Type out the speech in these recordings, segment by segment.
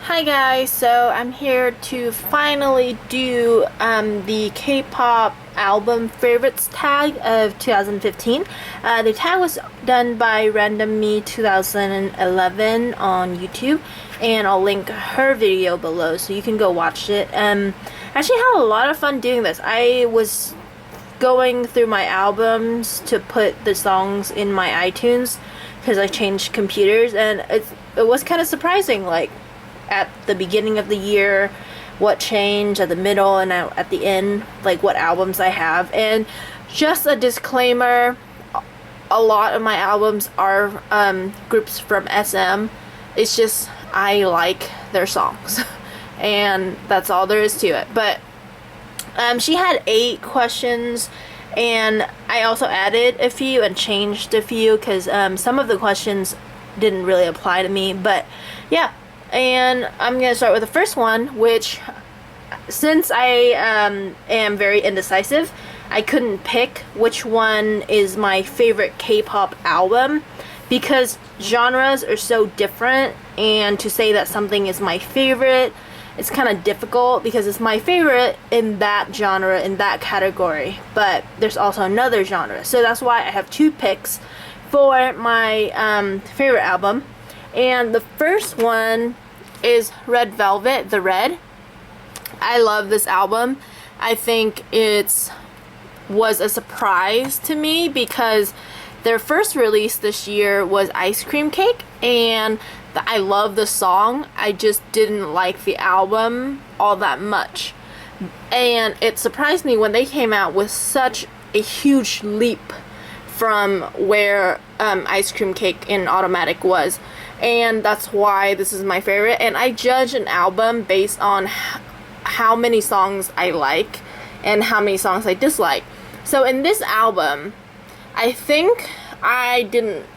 Hi guys, so I'm here to finally do the K-pop album favorites tag of 2015. The tag was done by Random Me 2011 on YouTube, and I'll link her video below so you can go watch it. Actually had a lot of fun doing this. I was going through my albums to put the songs in my iTunes because I changed computers, and it was kind of surprising, like at the beginning of the year what changed, at the middle and at the end, like what albums I have. And just a disclaimer, a lot of my albums are groups from SM. It's just I like their songs and that's all there is to it. But she had 8 questions, and I also added a few and changed a few because some of the questions didn't really apply to me. But yeah, and I'm gonna start with the first one, which, since I am very indecisive, I couldn't pick which one is my favorite K-pop album because genres are so different, and to say that something is my favorite, it's kind of difficult because it's my favorite in that genre, in that category, but there's also another genre. So that's why I have 2 picks for my favorite album. And the first one is Red Velvet, The Red. I love this album. I think it was a surprise to me because their first release this year was Ice Cream Cake, and I love the song. I just didn't like the album all that much. And it surprised me when they came out with such a huge leap from where Ice Cream Cake and Automatic was. And that's why this is my favorite. And I judge an album based on how many songs I like and how many songs I dislike. So in this album, I think I didn't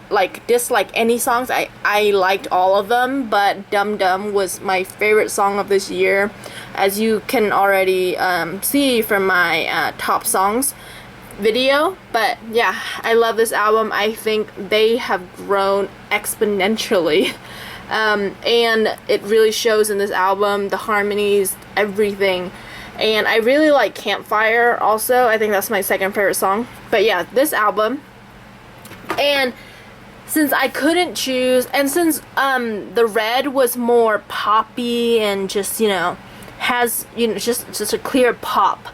dislike any songs. I liked all of them, but Dum Dum was my favorite song of this year, as you can already see from my top songs video. But yeah, I love this album. I think they have grown exponentially, and it really shows in this album, the harmonies, everything. And I really like Campfire also. I think that's my second favorite song. But yeah, this album. And since I couldn't choose, and since the Red was more poppy and just, has, just a clear pop,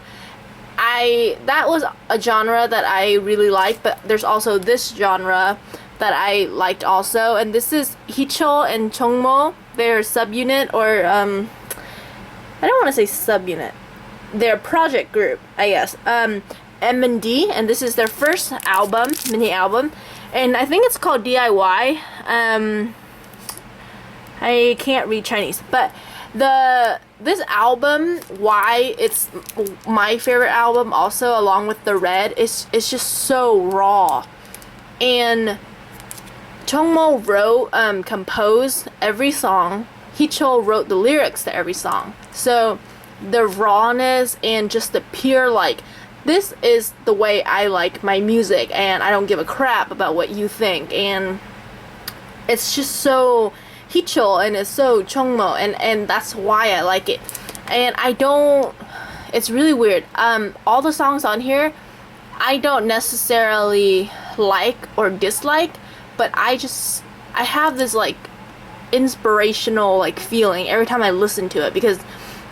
that was a genre that I really like. But there's also this genre that I liked also, and this is Hichol and Chongmo, their subunit, or I don't want to say subunit, their project group, I guess, M&D, and this is their first album, mini album, and I think it's called DIY. I can't read Chinese, but this album, why it's my favorite album also, along with the Red, it's just so raw. And Chongmo wrote, composed every song. Hichol wrote the lyrics to every song. So the rawness and just the pure, this is the way I like my music, and I don't give a crap about what you think. And it's just so Hichol, and it's so Chongmo, and that's why I like it. And it's really weird. All the songs on here, I don't necessarily like or dislike, but I have this inspirational feeling every time I listen to it, because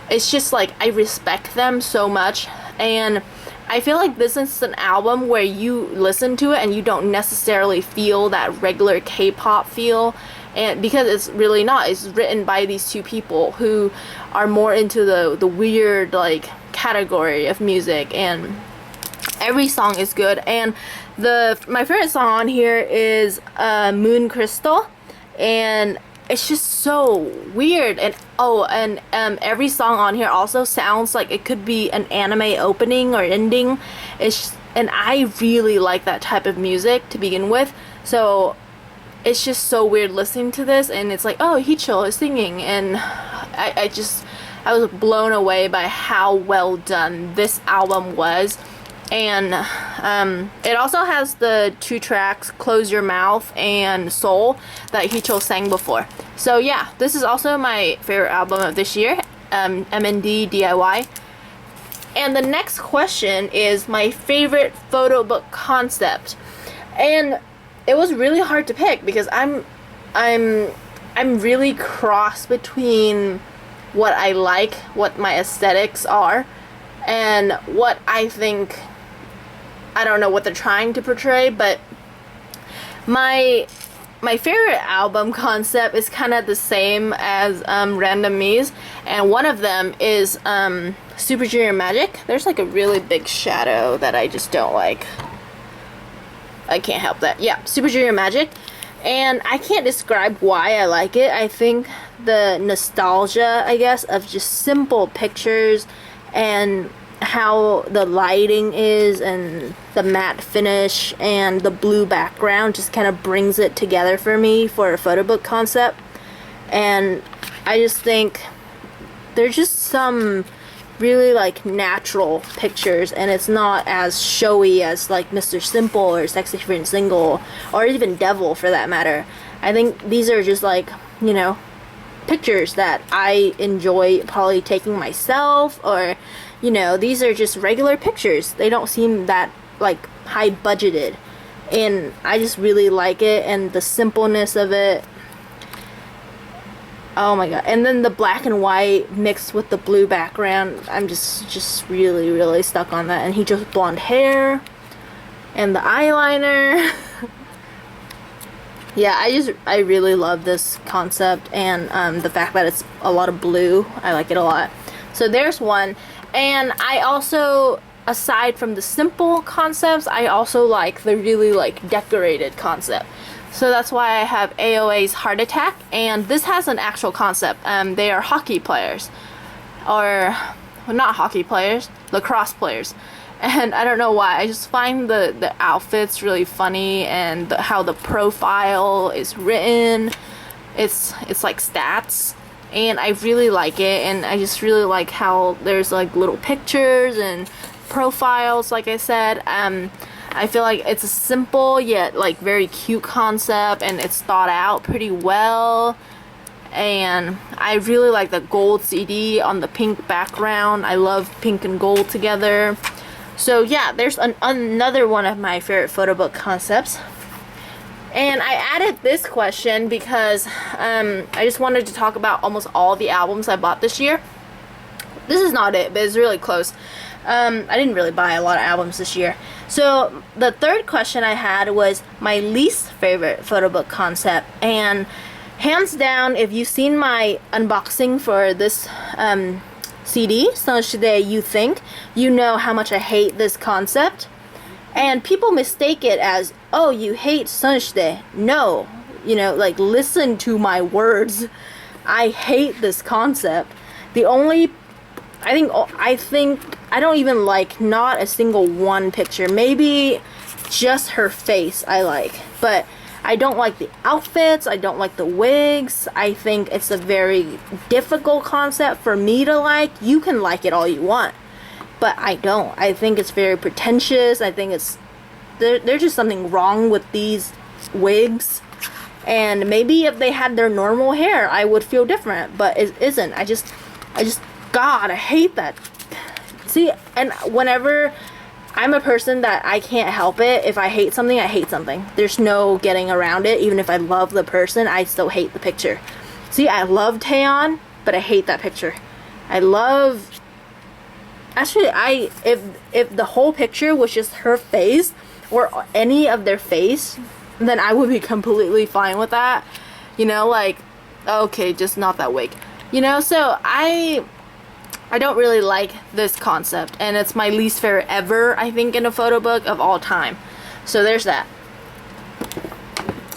it's just I respect them so much. And I feel like this is an album where you listen to it and you don't necessarily feel that regular K-pop feel, and because it's really not. It's written by these 2 people who are more into the weird category of music, and every song is good. And my favorite song on here is Moon Crystal, and it's just so weird. And every song on here also sounds like it could be an anime opening or ending. And I really like that type of music to begin with, so it's just so weird listening to this, and it's oh, Hichol is singing, and I was blown away by how well done this album was. And it also has the 2 tracks, Close Your Mouth and Soul, that Hichol sang before. So yeah, this is also my favorite album of this year, MND DIY. And the next question is my favorite photo book concept. And it was really hard to pick because I'm really cross between what I like, what my aesthetics are, and what I think, I don't know what they're trying to portray, but my favorite album concept is kind of the same as Random Me's, and one of them is Super Junior Magic. There's like a really big shadow that I just don't like. I can't help that. Yeah, Super Junior Magic. And I can't describe why I like it. I think the nostalgia, I guess, of just simple pictures and how the lighting is and the matte finish and the blue background just kind of brings it together for me for a photo book concept. And I just think there's just some really like natural pictures, and it's not as showy as like Mr. Simple or Sexy Friend Single or even Devil for that matter. I think these are just like, you know, pictures that I enjoy probably taking myself, or you know, these are just regular pictures. They don't seem that like high budgeted, and I just really like it and the simpleness of it. Oh my god. And then the black and white mixed with the blue background. I'm just really stuck on that. And he just blonde hair and the eyeliner. Yeah, I really love this concept, and the fact that it's a lot of blue. I like it a lot. So there's one. And I also, aside from the simple concepts, I also like the really like decorated concept. So that's why I have AOA's Heart Attack, and this has an actual concept. They are hockey players, or well, not hockey players, lacrosse players. And I don't know why, I just find the outfits really funny, and how the profile is written. It's like stats, and I really like it, and I just really like how there's like little pictures and profiles, like I said. I feel like it's a simple yet like very cute concept, and it's thought out pretty well. And I really like the gold CD on the pink background. I love pink and gold together. So yeah, there's another one of my favorite photo book concepts. And I added this question because I just wanted to talk about almost all the albums I bought this year. This is not it, but it's really close. I didn't really buy a lot of albums this year. So the third question I had was my least favorite photo book concept. And hands down, if you've seen my unboxing for this CD, Sonoshide You Think, you know how much I hate this concept. And people mistake it as, oh, you hate Sonoshide. No, you know, like, listen to my words. I hate this concept. The only I think I don't even like not a single one picture. Maybe just her face I like, but I don't like the outfits. I don't like the wigs. I think it's a very difficult concept for me to like. You can like it all you want, but I don't. I think it's very pretentious. I think it's there's just something wrong with these wigs. And maybe if they had their normal hair, I would feel different, but it isn't. I just God, I hate that. See, and whenever I'm a person that I can't help it, if I hate something, I hate something. There's no getting around it. Even if I love the person, I still hate the picture. See, I love Taeyeon, but I hate that picture. Actually, if the whole picture was just her face or any of their face, then I would be completely fine with that. You know, like, okay, just not that wig. You know, so I don't really like this concept, and it's my least favorite ever, I think, in a photo book of all time. So there's that.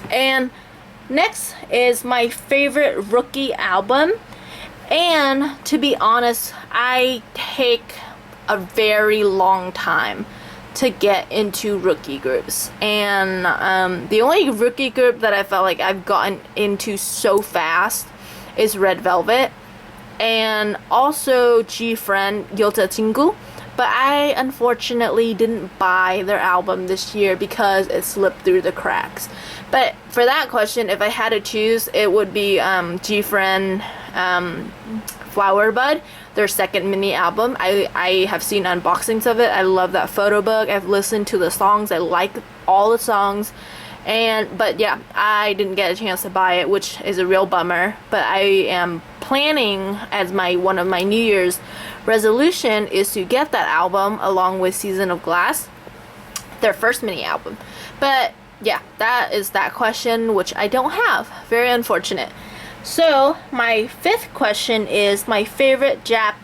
And next is my favorite Rookie album. And to be honest, I take a very long time to get into Rookie groups. And the only Rookie group that I felt like I've gotten into so fast is Red Velvet. And also G-Friend Yota Chingu, but I unfortunately didn't buy their album this year because it slipped through the cracks. But for that question, if I had to choose, it would be GFriend Flower Bud, their second mini album. I have seen unboxings of it. I love that photo book. I've listened to the songs. I like all the songs. But yeah, I didn't get a chance to buy it, which is a real bummer. But I am planning, as one of my New Year's resolution is to get that album along with Season of Glass, their first mini album. But yeah, that is that question, which I don't have. Very unfortunate. So my fifth question is my favorite Japanese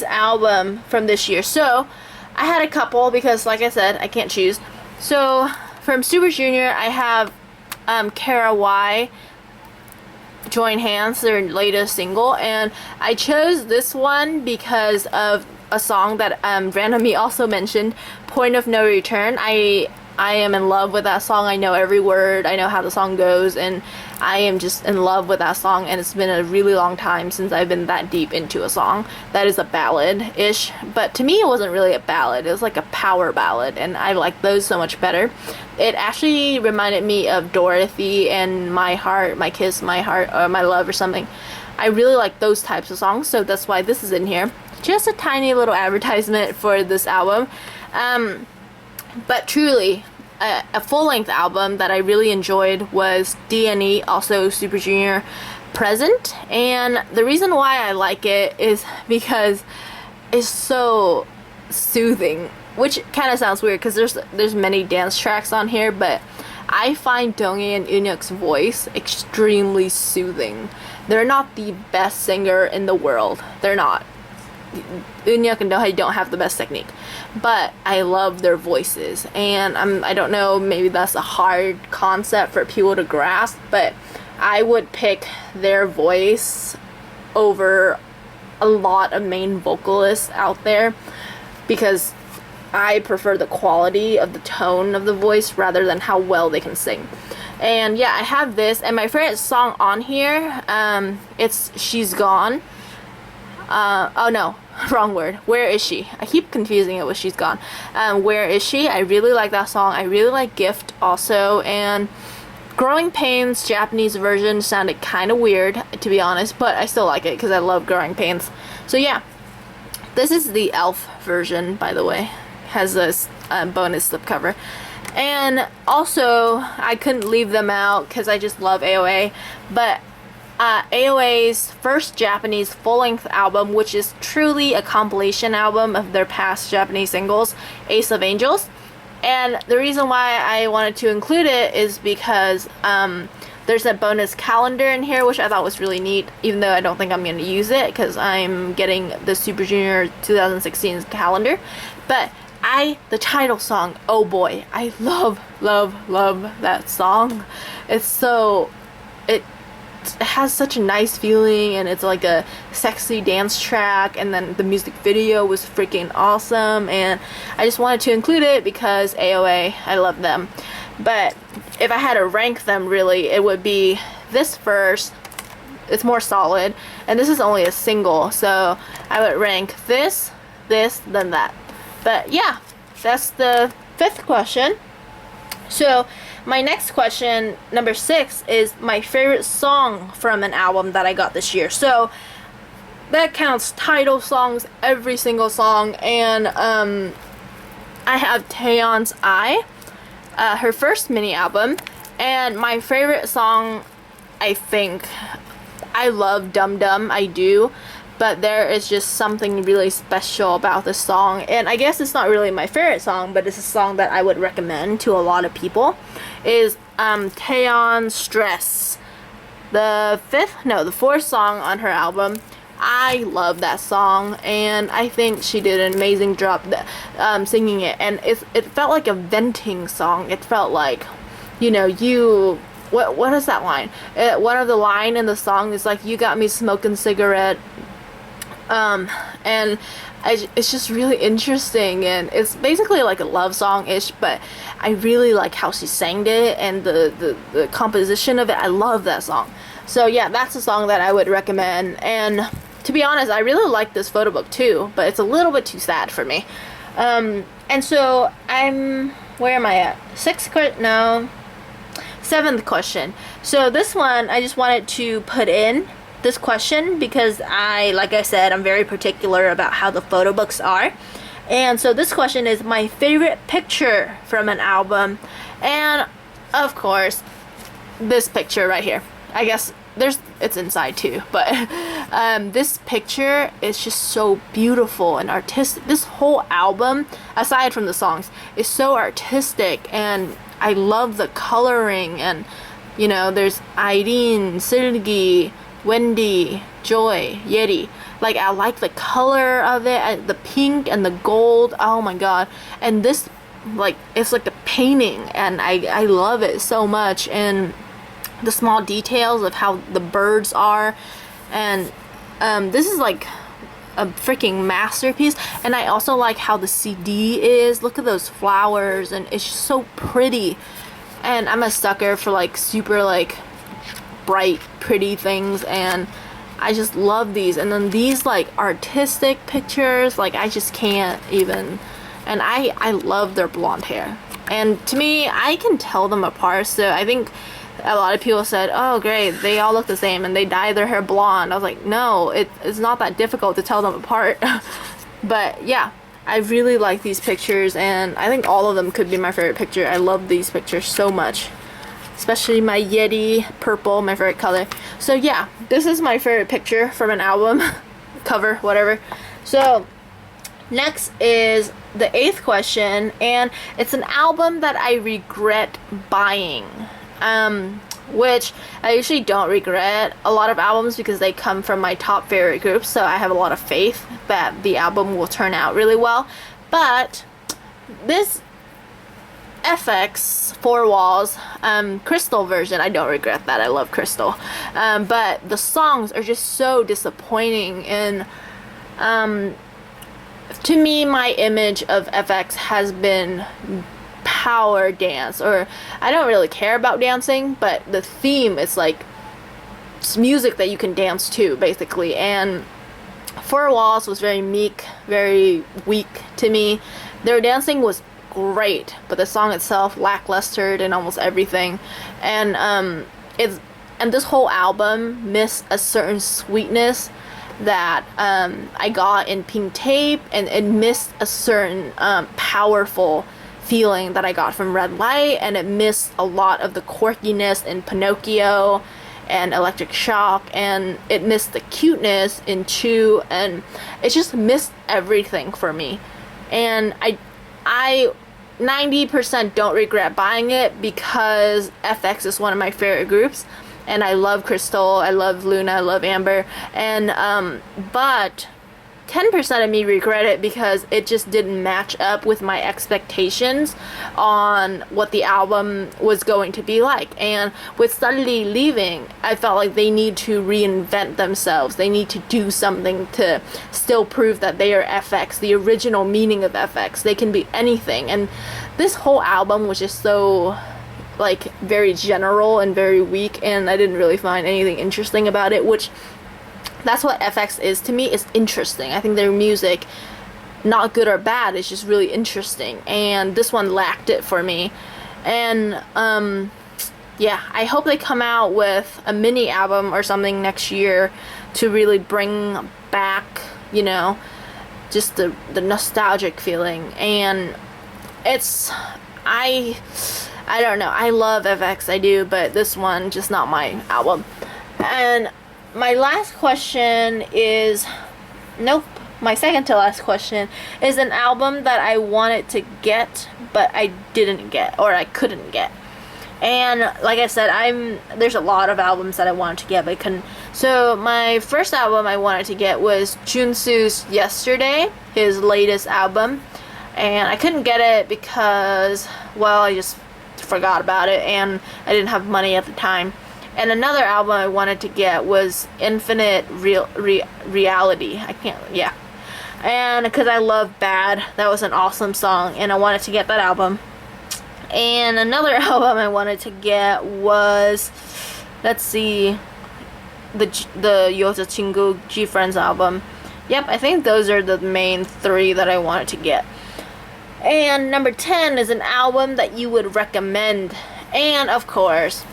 album from this year. So I had a couple because, like I said, I can't choose. So from Super Junior, I have Kara Y, Join Hands, their latest single, and I chose this one because of a song that Randomly also mentioned, Point of No Return. I am in love with that song. I know every word. I know how the song goes, and I am just in love with that song, and it's been a really long time since I've been that deep into a song that is a ballad-ish. But to me, it wasn't really a ballad. It was like a power ballad, and I like those so much better. It actually reminded me of Dorothy and My Heart, My Kiss, My Heart, or My Love or something. I really like those types of songs, so that's why this is in here. Just a tiny little advertisement for this album. But truly, a full-length album that I really enjoyed was DNE, also Super Junior, Present. And the reason why I like it is because it's so soothing, which kind of sounds weird because there's many dance tracks on here, but I find Donghae and Eunhyuk's voice extremely soothing. They're not the best singer in the world. They're not. Eunhyuk and Donghae don't have the best technique, but I love their voices, and I don't know, maybe that's a hard concept for people to grasp, but I would pick their voice over a lot of main vocalists out there because I prefer the quality of the tone of the voice rather than how well they can sing. And yeah, I have this, and my favorite song on here, it's She's Gone. Oh no, wrong word. Where Is She? I keep confusing it with She's Gone. Where Is She? I really like that song. I really like Gift also, and Growing Pains Japanese version sounded kind of weird, to be honest, but I still like it because I love Growing Pains. So yeah, this is the Elf version, by the way. Has this bonus slipcover. And also, I couldn't leave them out because I just love AOA, but AOA's first Japanese full-length album, which is truly a compilation album of their past Japanese singles, Ace of Angels. And the reason why I wanted to include it is because there's a bonus calendar in here, which I thought was really neat, even though I don't think I'm going to use it because I'm getting the Super Junior 2016 calendar. But the title song, Oh Boy, I love that song. It has such a nice feeling, and it's like a sexy dance track, and then the music video was freaking awesome, and I just wanted to include it because AOA, I love them. But if I had to rank them, really, it would be this first. It's more solid, and this is only a single, so I would rank this, then that. But yeah, that's the fifth question. So my next question, number 6, is my favorite song from an album that I got this year. So that counts title songs, every single song, and I have Taeyeon's I, her first mini album, and my favorite song, I think, I love Dum Dum, I do, but there is just something really special about this song, and I guess it's not really my favorite song, but it's a song that I would recommend to a lot of people, is Taeyeon's Stress, the fourth song on her album. I love that song, and I think she did an amazing job singing it, and it felt like a venting song. It felt like, what is that line? One of the line in the song is like, you got me smoking cigarette, and it's just really interesting, and it's basically like a love song-ish, but I really like how she sang it, and the composition of it. I love that song. So yeah, that's a song that I would recommend, and to be honest, I really like this photo book too, but it's a little bit too sad for me. And so where am I at? Seventh question. So this one, I just wanted to put in this question because like I said, I'm very particular about how the photo books are. And so this question is my favorite picture from an album. And of course, this picture right here. I guess it's inside too, but this picture is just so beautiful and artistic. This whole album, aside from the songs, is so artistic, and I love the coloring. And you know, there's Irene, Silgi, Wendy, Joy, Yeti. Like, I like the color of it, the pink and the gold. Oh my god. And this, like, it's like the painting, and I love it so much. And the small details of how the birds are, and this is like a freaking masterpiece. And I also like how the CD is. Look at those flowers, and it's just so pretty. And I'm a sucker for like super like bright, pretty things, and I just love these. And then these like artistic pictures, like I just can't even. And I love their blonde hair, and to me, I can tell them apart. So I think a lot of people said, oh great, they all look the same and they dye their hair blonde. I was like, no, it's not that difficult to tell them apart. But yeah, I really like these pictures, and I think all of them could be my favorite picture. I love these pictures so much, especially my Yeti purple, my favorite color. So yeah, this is my favorite picture from an album cover, whatever. So next is the 8th question, and it's an album that I regret buying, which I usually don't regret a lot of albums because they come from my top favorite groups, so I have a lot of faith that the album will turn out really well. But this FX Four Walls Crystal version, I don't regret that. I love Crystal, but the songs are just so disappointing. And to me, my image of FX has been power dance, or I don't really care about dancing, but the theme is like it's music that you can dance to, basically. And Four Walls was very meek, very weak to me. Their dancing was great, but the song itself lackluster in almost everything. And this whole album missed a certain sweetness that I got in Pink Tape, and it missed a certain powerful feeling that I got from Red Light, and it missed a lot of the quirkiness in Pinocchio and Electric Shock, and it missed the cuteness in Chew, and it just missed everything for me. And I 90% don't regret buying it because FX is one of my favorite groups, and I love Crystal, I love Luna, I love Amber, and but 10% of me regret it because it just didn't match up with my expectations on what the album was going to be like. And with Suddenly Leaving, I felt like they need to reinvent themselves. They need to do something to still prove that they are FX, the original meaning of FX. They can be anything. And this whole album was just so like very general and very weak, and I didn't really find anything interesting about it, which that's what FX is to me. It's interesting. I think their music, not good or bad, it's just really interesting, and this one lacked it for me. And yeah, I hope they come out with a mini album or something next year to really bring back, you know, just the nostalgic feeling. And it's I don't know, I love FX, I do, but this one just not my album. And my last question is, my second to last question is an album that I wanted to get, but I didn't get, or I couldn't get. And like I said, there's a lot of albums that I wanted to get, but I couldn't. So my first album I wanted to get was Junsu's Yesterday, his latest album. And I couldn't get it because, well, I just forgot about it, and I didn't have money at the time. And another album I wanted to get was Infinite Reality. And because I love Bad, that was an awesome song, and I wanted to get that album. And another album I wanted to get was, let's see, the Yoza Chingu G Friends album. Yep, I think those are the main 3 that I wanted to get. And number 10 is an album that you would recommend. And of course,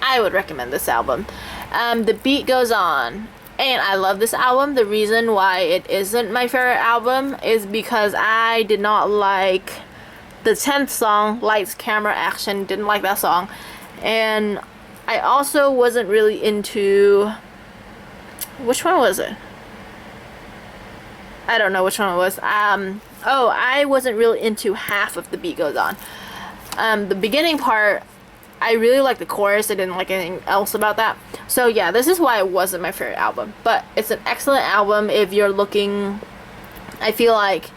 I would recommend this album. The Beat Goes On. And I love this album. The reason why it isn't my favorite album is because I did not like the 10th song, Lights, Camera, Action. Didn't like that song. And I also wasn't really into... Which one was it? I don't know which one it was. I wasn't really into half of The Beat Goes On. The beginning part, I really liked the chorus. I didn't like anything else about that. So yeah, this is why it wasn't my favorite album. But it's an excellent album if you're looking, I feel like,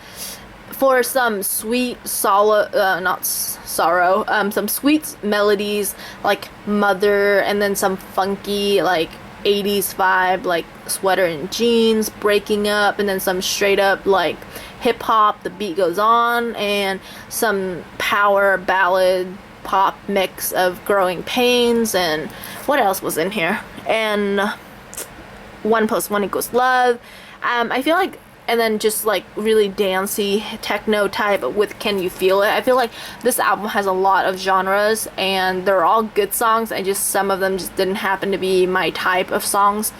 for some sweet some sweet melodies like Mother, and then some funky like 80s vibe like Sweater and Jeans, Breaking Up, and then some straight up like hip hop, The Beat Goes On, and some power ballad pop mix of Growing Pains, and what else was in here? And 1 + 1 = Love. I feel like, and then just like really dancey techno type with Can You Feel It. I feel like this album has a lot of genres and they're all good songs. Some of them just didn't happen to be my type of songs.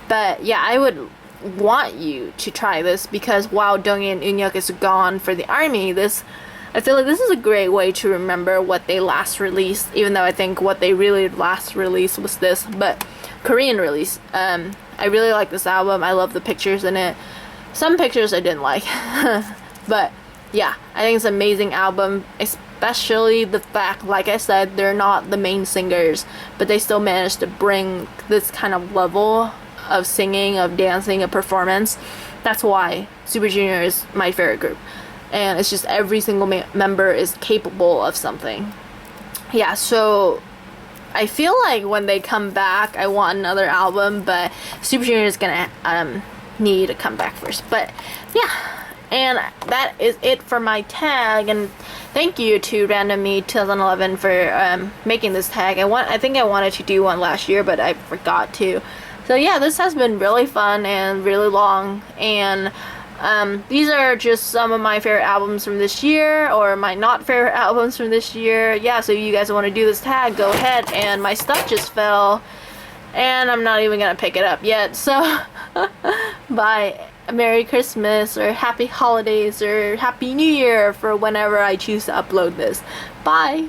But yeah, I would want you to try this because while Donghae and Eunhyuk is gone for the army, I feel like this is a great way to remember what they last released, even though I think what they really last released was this, but Korean release. I really like this album. I love the pictures in it. Some pictures I didn't like. But yeah, I think it's an amazing album, especially the fact, like I said, they're not the main singers, but they still managed to bring this kind of level of singing, of dancing, of performance. That's why Super Junior is my favorite group. And it's just every single member is capable of something. Yeah, so I feel like when they come back, I want another album, but Super Junior is gonna need to come back first. But yeah, and that is it for my tag. And thank you to Random Me 2011 for making this tag. I think I wanted to do one last year, but I forgot to. So yeah, this has been really fun and really long, and these are just some of my favorite albums from this year, or my not favorite albums from this year. Yeah, so if you guys want to do this tag, go ahead. And my stuff just fell, and I'm not even gonna pick it up yet. So bye. Merry Christmas, or Happy Holidays, or Happy New Year for whenever I choose to upload this. Bye.